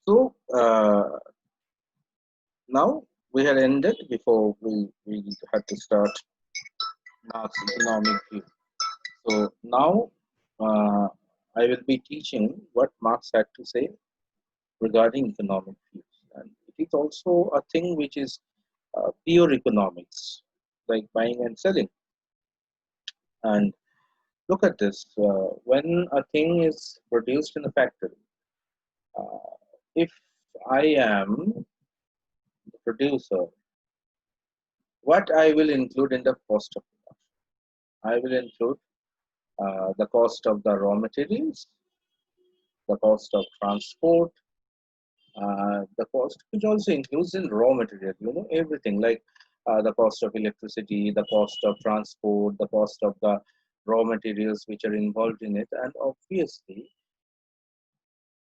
So now we had ended before we had to start Marx economic view. So now uh, I will be teaching what Marx had to say regarding economic views. And it is also a thing which is pure economics, like buying and selling. And look at this. When a thing is produced in a factory, uh, if I am the producer, what I will include in the cost of production? I will include the cost of the raw materials, the cost of transport, the cost which also includes in raw material, everything like the cost of electricity, the cost of transport, the cost of the raw materials which are involved in it, and obviously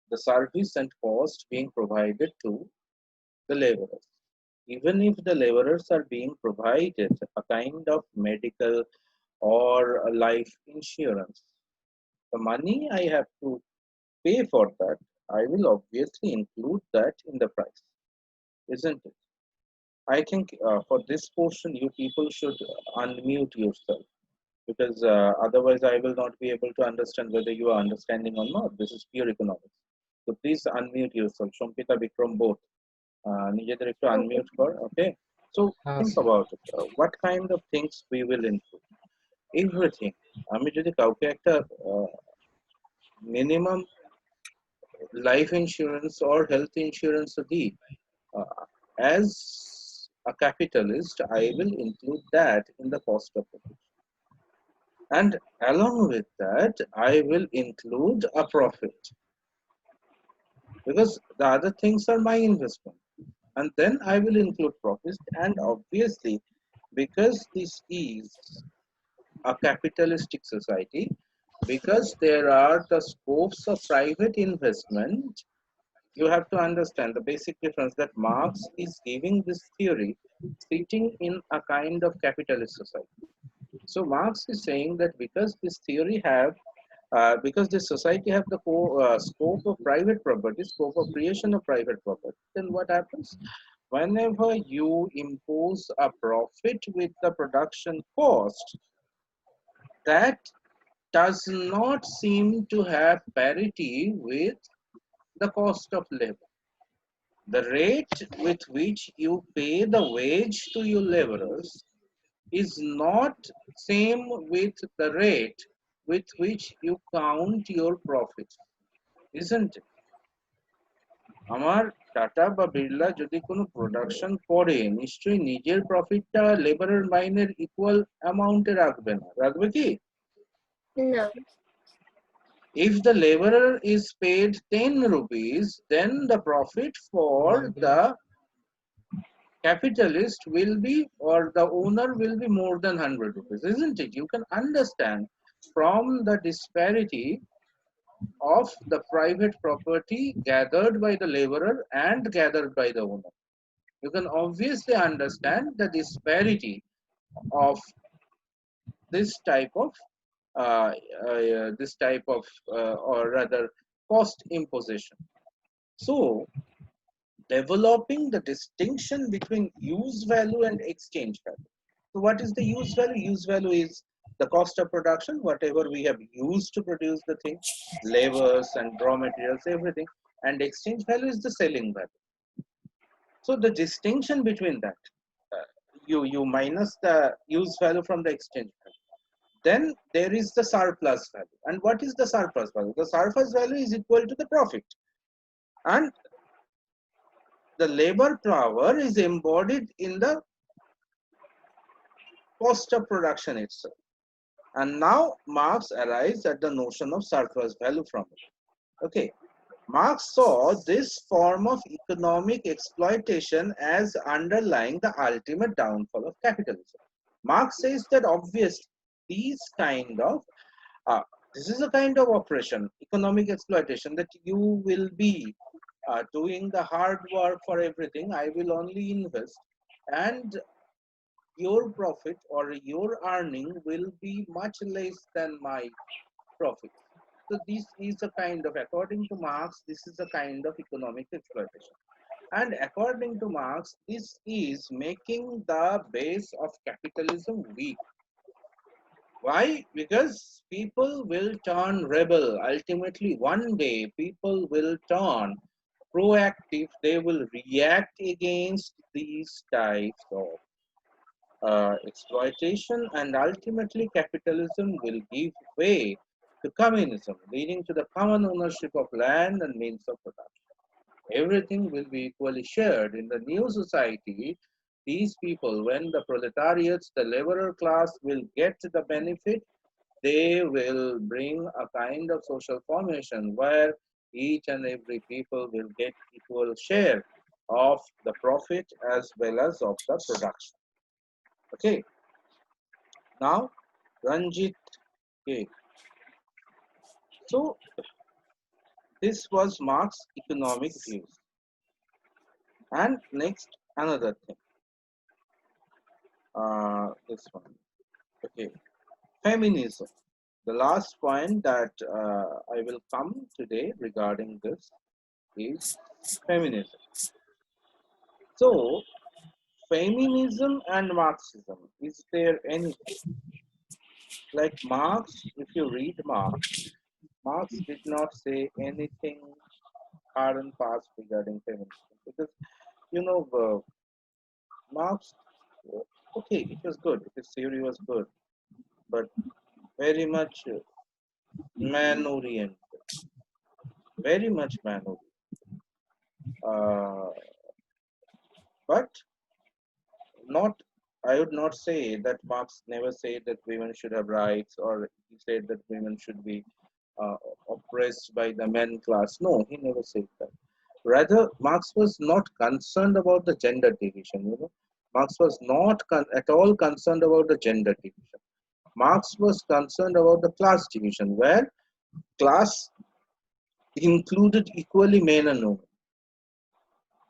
the service and cost being provided to the laborers. Even if the laborers are being provided a kind of medical or a life insurance, the money I have to pay for that, I will obviously include that in the price, isn't it? I think for this portion, you people should unmute yourself because otherwise I will not be able to understand whether you are understanding or not. This is pure economics. So please unmute yourself. Shompita, Vikram, both. নিজেদের একটু Okay. unmute কর, okay? So think sir. about it. What kind of things we will include? Everything. আমি যদি কাউকে একটা minimum life insurance or health insurance দিই, as a capitalist, I will include that in the cost of production. And along with that, I will include a profit because the other things are my investment. And then I will include profits. And obviously, because this is a capitalistic society, because there are the scopes of private investment, you have to understand the basic difference that Marx is giving this theory sitting in a kind of capitalist society. So Marx is saying that because this theory have, because this society have the scope of private property, scope of creation of private property, then what happens? Whenever you impose a profit with the production cost, that does not seem to have parity with the cost of labor. The rate with which you pay the wage to your laborers is not same with the rate with which you count your profits, isn't it? আমার tata বা বিড়লা যদি কোনো production করে নিশ্চয়ই নিজের প্রফিটটা লেবারের মাইনের ইকুয়াল অ্যামাউন্টে রাখবে না, রাখবে কি? No. If the laborer is paid 10 rupees, then the profit for the capitalist will be, or the owner will be more than 100 rupees, isn't it? You can understand from the disparity of the private property gathered by the laborer and gathered by the owner. You can obviously understand the disparity of this type of or rather cost imposition. So developing the distinction between use value and exchange value. So what is the use value? Use value is the cost of production, whatever we have used to produce the thing, labors and raw materials, everything. And exchange value is the selling value. So the distinction between that, you minus the use value from the exchange value. Then there is the surplus value. And what is the surplus value? The surplus value is equal to the profit. And the labor power is embodied in the cost of production itself. And now Marx arrives at the notion of surplus value from it. Okay. Marx saw this form of economic exploitation as underlying the ultimate downfall of capitalism. Marx says that obviously these kind of this is a kind of operation, economic exploitation, that you will be doing the hard work for everything. I will only invest, and your profit or your earning will be much less than my profit. So this is a kind of, according to Marx, this is a kind of economic exploitation. And according to Marx, this is making the base of capitalism weak. Why? Because people will turn rebel. Ultimately, one day, people will turn proactive. They will react against these types of exploitation, and ultimately, capitalism will give way to communism, leading to the common ownership of land and means of production. Everything will be equally shared. In the new society, these people, when the proletariats, the laborer class, will get the benefit, they will bring a kind of social formation where each and every people will get equal share of the profit as well as of the production. Okay, now Ranjit. Okay, so this was Marx's economic views. And next, another thing. This one. Okay, feminism. The last point that I will come today regarding this is feminism. So, feminism and Marxism, is there anything? Like Marx, if you read Marx, Marx did not say anything hard and fast regarding feminism because, you know, Marx, okay, it was good, his theory was good, but very much man oriented, very much man oriented. Uh, but not, I would not say that Marx never said that women should have rights, or he said that women should be uh, oppressed by the men class. No, he never said that. Rather, Marx was not concerned about the gender division. Marx was not at all concerned about the gender division. Marx was concerned about the class division, where class included equally men and women.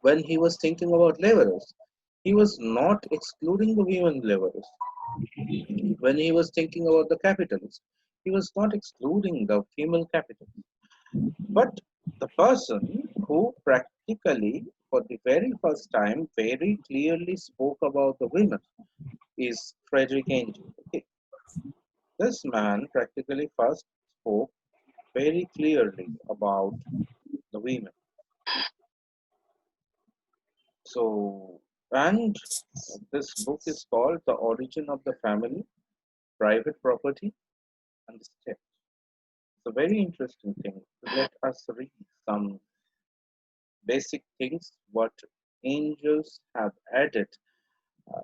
When he was thinking about laborers, he was not excluding the women laborers. When he was thinking about the capitalists, he was not excluding the female capitalists. But the person who practically, for the very first time, very clearly spoke about the women is Frederick Engels. Okay. This man practically first spoke very clearly about the women. So, and this book is called The Origin of the Family, Private Property, and the State. It's a very interesting thing. Let us read some basic things what angels have added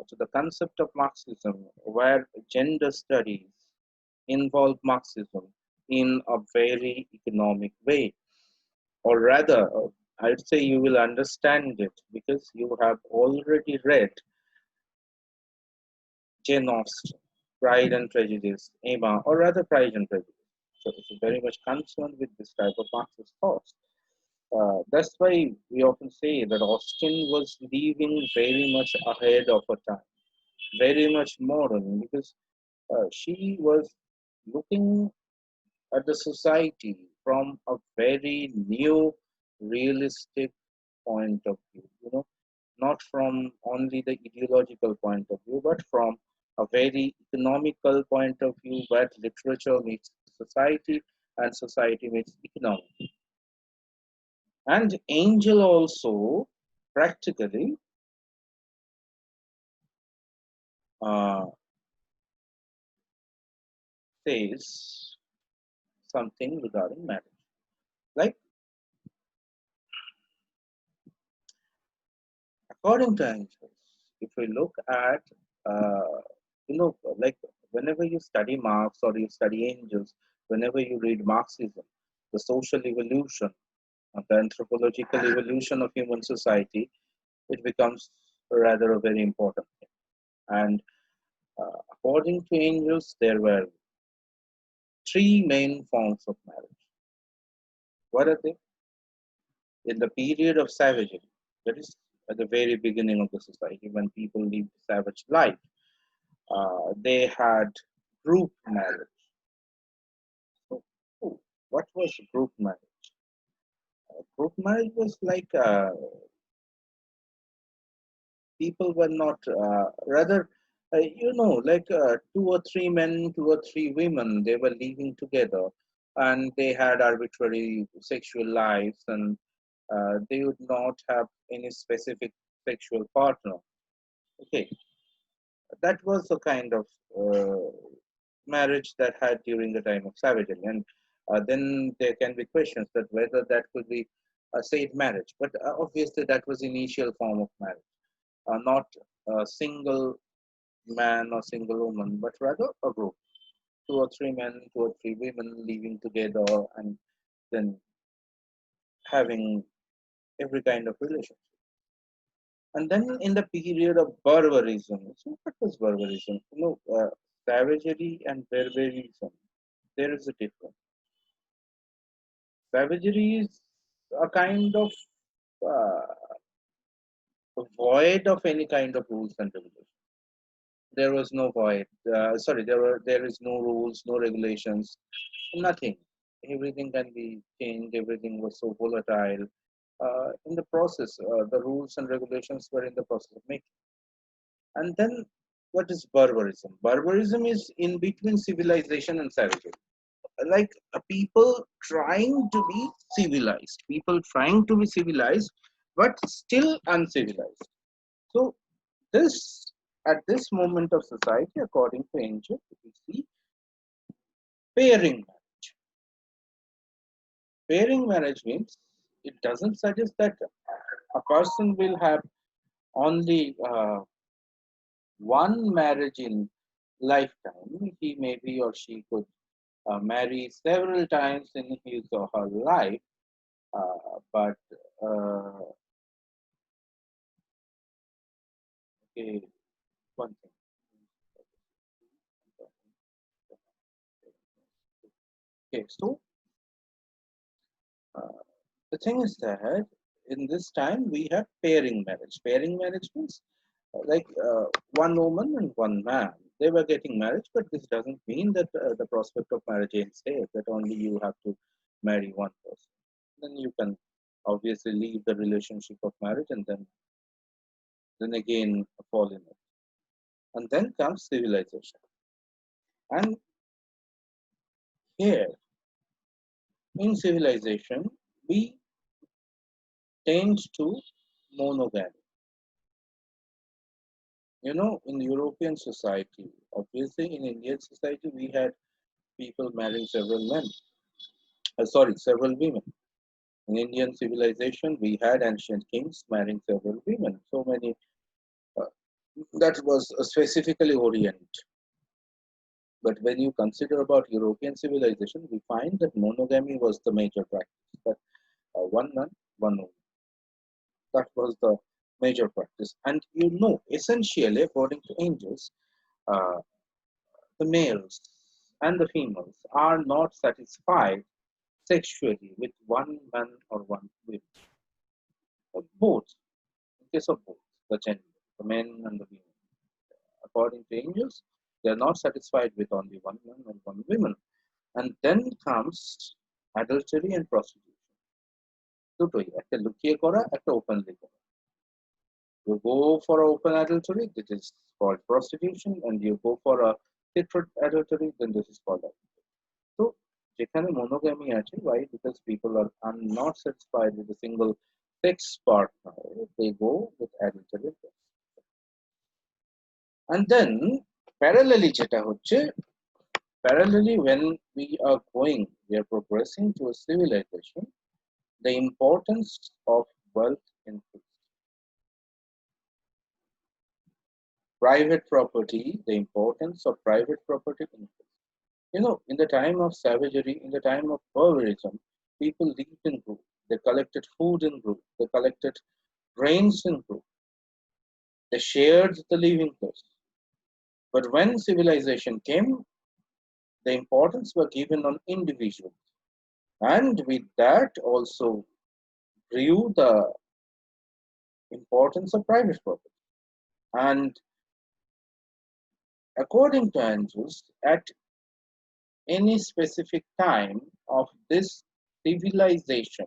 to the concept of Marxism, where gender studies involve Marxism in a very economic way. Or rather, I'd say you will understand it because you have already read Jane Austen, Pride and Prejudice, Emma, or rather Pride and Prejudice. So it's very much concerned with this type of Marxist thoughts. That's why we often say that Austen was living very much ahead of her time, very much modern, because she was looking at the society from a very new, realistic point of view. Not from only the ideological point of view, but from a very economical point of view, where literature meets society and society meets economy. And Angel also practically uh, says something regarding marriage. Like, according to Angels, if we look at, uh, like whenever you study Marx or you study Angels, whenever you read Marxism, the social evolution, the anthropological evolution of human society, it becomes rather a very important thing. And according to Angels, there were three main forms of marriage. What are they? In the period of savagery, that is at the very beginning of the society, when people lived savage life, they had group marriage. So, what was group marriage? Group marriage was like people were not rather like two or three men, two or three women, they were living together, and they had arbitrary sexual lives, and they would not have any specific sexual partner. Okay, that was the kind of marriage that had during the time of savagery, and then there can be questions that whether that could be a safe marriage, but obviously that was initial form of marriage, not a single man or single woman, but rather a group, two or three men, two or three women living together, and then having every kind of relationship. And then in the period of barbarism, so what was barbarism? Savagery and barbarism, there is a difference. Savagery is a kind of void of any kind of rules and regulations. There was no void. Sorry, there is no rules, no regulations, nothing. Everything can be changed. Everything was so volatile. In the process, the rules and regulations were in the process of making. And then, what is barbarism? Barbarism is in between civilization and savagery. Like people trying to be civilized, people trying to be civilized, but still uncivilized. So this, at this moment of society, according to Angel, we see pairing. Pairing marriage means it doesn't suggest that a person will have only one marriage in lifetime. He maybe or she could marry several times in his or her life, but okay, one thing. Okay, so uh, the thing is that in this time we have pairing marriage. Pairing marriage means one woman and one man. They were getting married, but this doesn't mean that the prospect of marriage ends there, that only you have to marry one person. Then you can obviously leave the relationship of marriage and then again fall in it. And then comes civilization. And here in civilization, we tend to monogamy. In European society, obviously in Indian society, we had people marrying several men. Sorry, several women. In Indian civilization, we had ancient kings marrying several women. So many, uh, that was specifically Orient. But when you consider about European civilization, we find that monogamy was the major practice. That one man, one woman. That was the major practice. And essentially, according to angels, uh, the males and the females are not satisfied sexually with one man or one woman. Both, in case of both, the gender, the men and the women. According to angels, they are not satisfied with only one man and one woman. And then comes adultery and prostitution. দুটোই একটা লুকিয়ে করা একটা openly করা. You go for open adultery, this is called prostitution, and you go for a secret adultery, then this is called adultery. So যেখানে monogamy আছে, why? Because people are not satisfied with a single sex partner, they go with adultery. And then parallelly যেটা হচ্ছে, parallelly when we are progressing to a civilization, the importance of wealth increased. Private property, the importance of private property increased. In the time of savagery, in the time of barbarism, people lived in groups. They collected food in groups. They collected grains in groups. They shared the living place. But when civilization came, the importance were given on individuals. And with that also grew the importance of private property. And according to Andrews, at any specific time, of this civilization,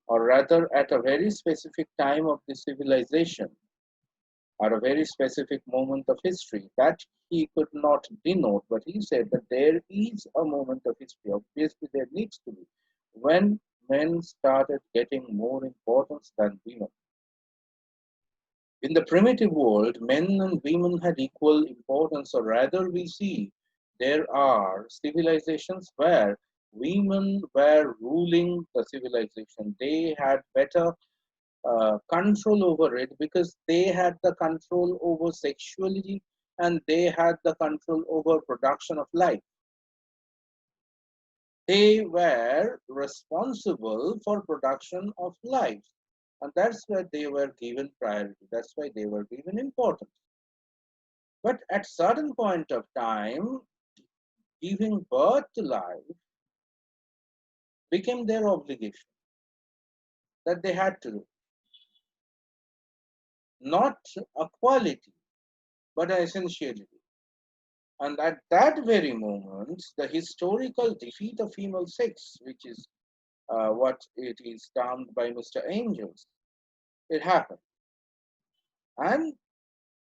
or rather at a very specific time of the civilization, or a very specific moment of history, that he could not denote, but he said that there is a moment of history, obviously there needs to be, when men started getting more importance than women. In the primitive world, men and women had equal importance, or rather, we see there are civilizations where women were ruling the civilization. They had better control over it because they had the control over sexuality and they had the control over production of life. They were responsible for production of life, and that's why they were given priority. That's why they were given importance. But at certain point of time, giving birth to life became their obligation that they had to do, not a quality, but an essentiality. And at that very moment, the historical defeat of female sex, which is what it is termed by Mr. Angels, it happened. And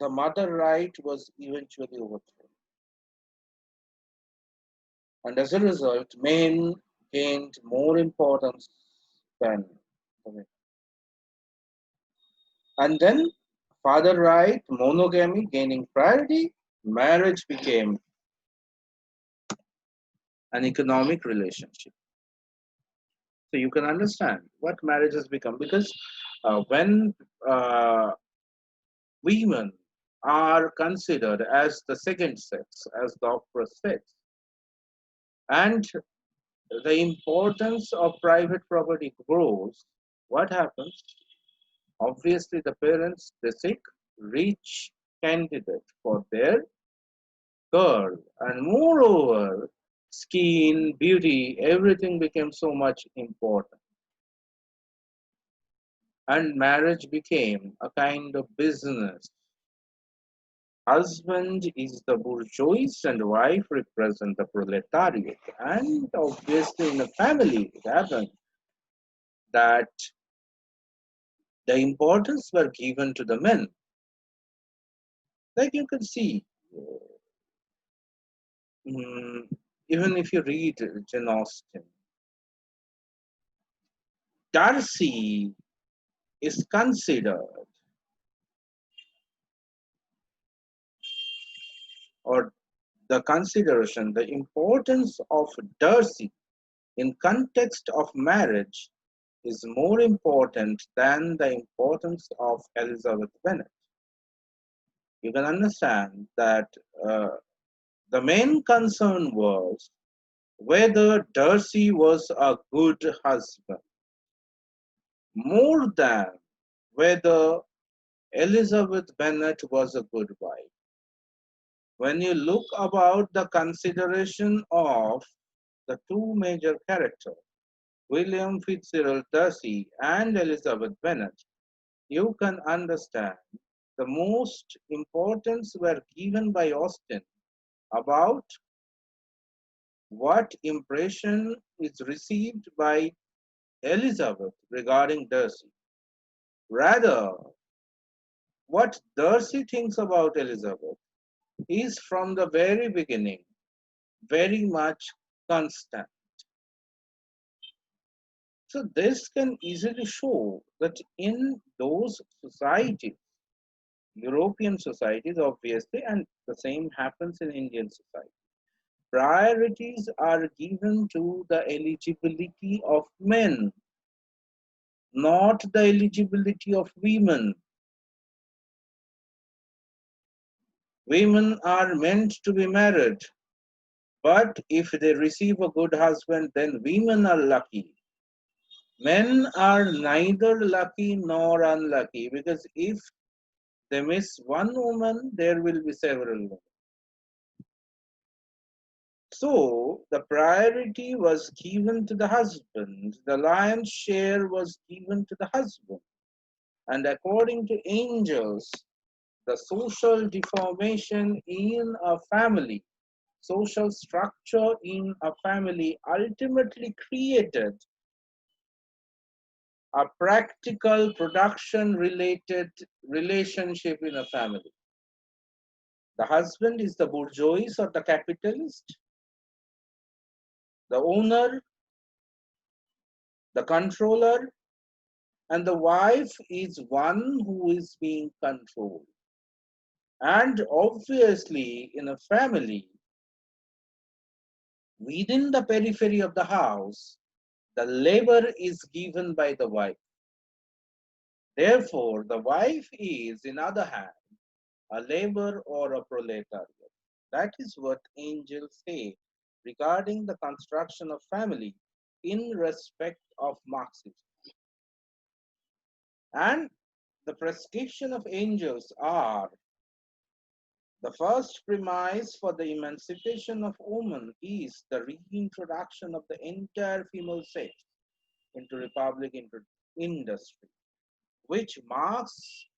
the mother right was eventually overthrown. And as a result, men gained more importance than women. And then father right, monogamy gaining priority, marriage became an economic relationship. So you can understand what marriage has become because when women are considered as the second sex, as the oppressed sex, and the importance of private property grows, what happens? Obviously, the parents they seek rich candidate for their girl, and moreover, skin, beauty, everything became so much important. And marriage became a kind of business. Husband is the bourgeois and wife represent the proletariat. And obviously in a family it happened that the importance were given to the men. Like you can see, mm, even if you read Jane Austen, Darcy is considered, or the consideration, the importance of Darcy in context of marriage is more important than the importance of Elizabeth Bennet. You can understand that uh, the main concern was whether Darcy was a good husband more than whether Elizabeth Bennet was a good wife. When you look about the consideration of the two major characters, William Fitzgerald Darcy and Elizabeth Bennet, you can understand the most importance were given by Austen about what impression is received by Elizabeth regarding Darcy. Rather, what Darcy thinks about Elizabeth is from the very beginning very much constant. So this can easily show that in those societies, European societies obviously, and the same happens in Indian society, priorities are given to the eligibility of men, not the eligibility of women. Women are meant to be married, but if they receive a good husband, then women are lucky. Men are neither lucky nor unlucky because if they miss one woman, there will be several women. So the priority was given to the husband, the lion's share was given to the husband. And according to angels, the social deformation in a family social structure in a family ultimately created a practical production related relationship in a family. The husband is the bourgeois or the capitalist, the owner, the controller, and the wife is one who is being controlled. And obviously, in a family, within the periphery of the house, the labor is given by the wife. Therefore, the wife is, in other hand, a labor or a proletariat. That is what angels say regarding the construction of family in respect of Marxism. And the prescription of angels are the first premise for the emancipation of women is the reintroduction of the entire female sex into republic industry, which Marx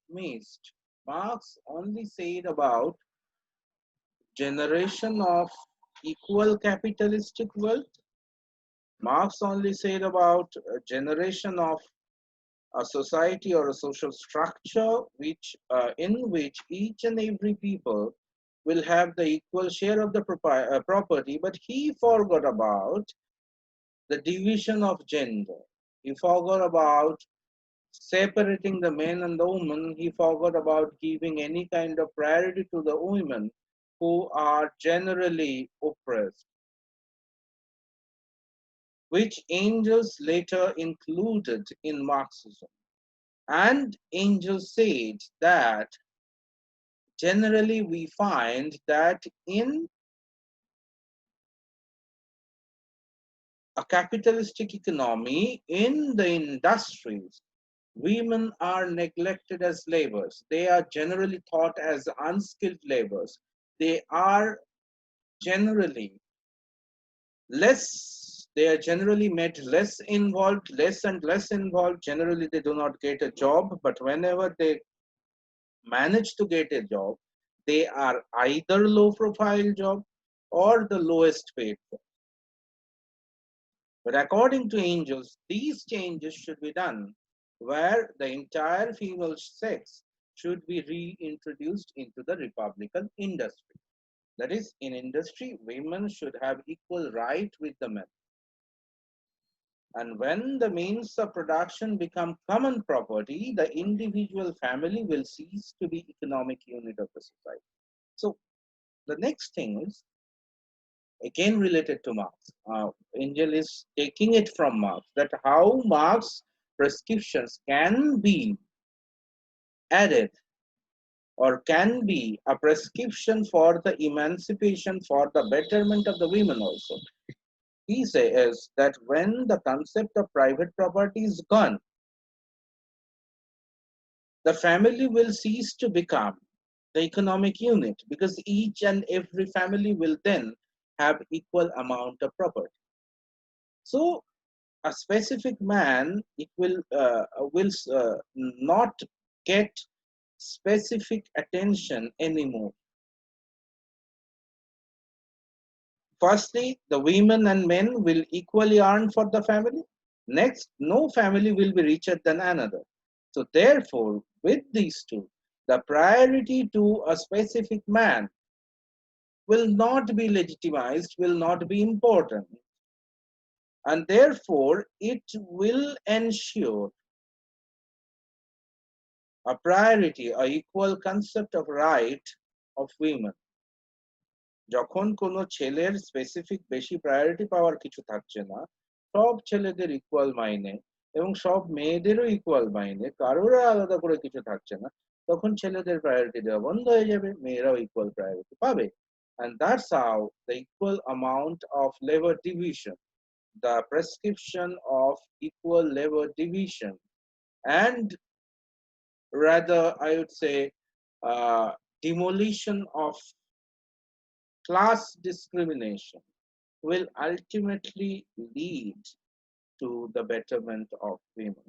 missed. Marx only said about generation of equal capitalistic wealth. Marx only said about a generation of a society or a social structure which in which each and every people will have the equal share of the property, but he forgot about the division of gender. He forgot about separating the men and the women. He forgot about giving any kind of priority to the women who are generally oppressed, which angels later included in Marxism. And angels said that generally we find that in a capitalistic economy, in the industries, women are neglected as laborers. They are generally thought as unskilled laborers. They are generally they are generally made less involved, less and less involved. Generally, they do not get a job, but whenever they manage to get a job, they are either low profile job or the lowest paid job. But according to angels, these changes should be done where the entire female sex should be reintroduced into the republican industry. That is, in industry, women should have equal right with the men. And when the means of production become common property, the individual family will cease to be economic unit of the society. So the next thing is again related to Marx. Angel is taking it from Marx that how Marx prescriptions can be added or can be a prescription for the emancipation, for the betterment of the women also. He says that when the concept of private property is gone, the family will cease to become the economic unit because each and every family will then have equal amount of property. So a specific man it will not get specific attention anymore. Firstly, the women and men will equally earn for the family. Next, no family will be richer than another. So therefore, with these two, the priority to a specific man will not be legitimized, will not be important. And therefore, it will ensure a priority, a equal concept of right of women. যখন কোনো ছেলের specific বেশি priority পাওয়ার কিছু থাকছে না, সব ছেলেদের equal মাইনে এবং সব মেয়েদেরও ইকুয়াল মাইনে, কারোর আলাদা করে কিছু থাকছে না, তখন ছেলেদের প্রায়োরিটি দেওয়া বন্ধ হয়ে যাবে, মেয়েরাও ইকুয়াল প্রায়োরিটি পাবে। And that's how the equal amount of labor division, the prescription of equal labor division, and rather I would say demolition of class discrimination will ultimately lead to the betterment of women.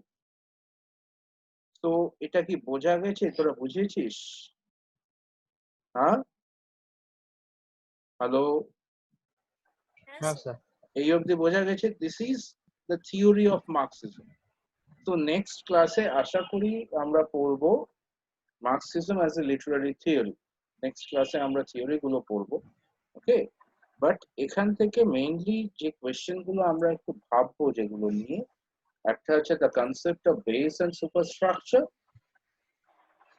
So এটা কি বোঝা গেছে? তোরা বুঝেছিস? হ্যাঁ? Hello? হ্যাঁ sir. এই অবধি বোঝা গেছে? This is the theory of Marxism. তো নেক্সট ক্লাসে আশা করি আমরা পড়বো Marxism as a Literary theory. Next ক্লাসে আমরা থিওরি গুলো পড়বো, ওকে? বাট এখান থেকে মেইনলি যে কোয়েশ্চেন গুলো আমরা একটু ভাববো যেগুলো নিয়ে, একটা হচ্ছে the concept of base and superstructure,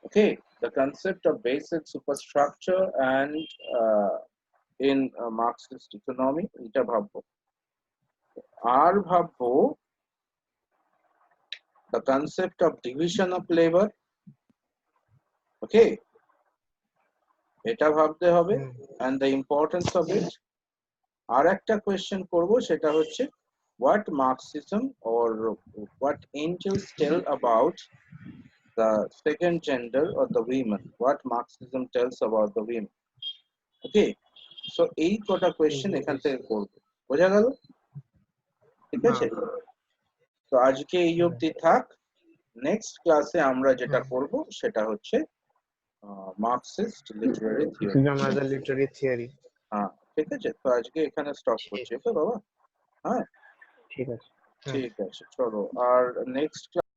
okay? The concept of base and superstructure and in Marxist economy, এটা ভাববো। আর ভাববো the concept of division of labor, okay? এটা ভাবতে হবে and the importance of it. আর একটা কোয়েশ্চেন করব, সেটা হচ্ছে what Marxism or what angels tell about the second gender or the women, what Marxism tells about the women, okay? So এই কটা question এখান থেকে করব, বোঝা গেল? ঠিক আছে, তো আজকে এই অবধি থাক। নেক্সট ক্লাসে আমরা যেটা করব সেটা হচ্ছে Marxist Literary theory. Literary theory. হ্যাঁ, ঠিক আছে, তো আজকে এখানে স্টপ করছি, ওকে বাবা? হ্যাঁ, ঠিক আছে। ঠিক আছে, চলো। আর নেক্সট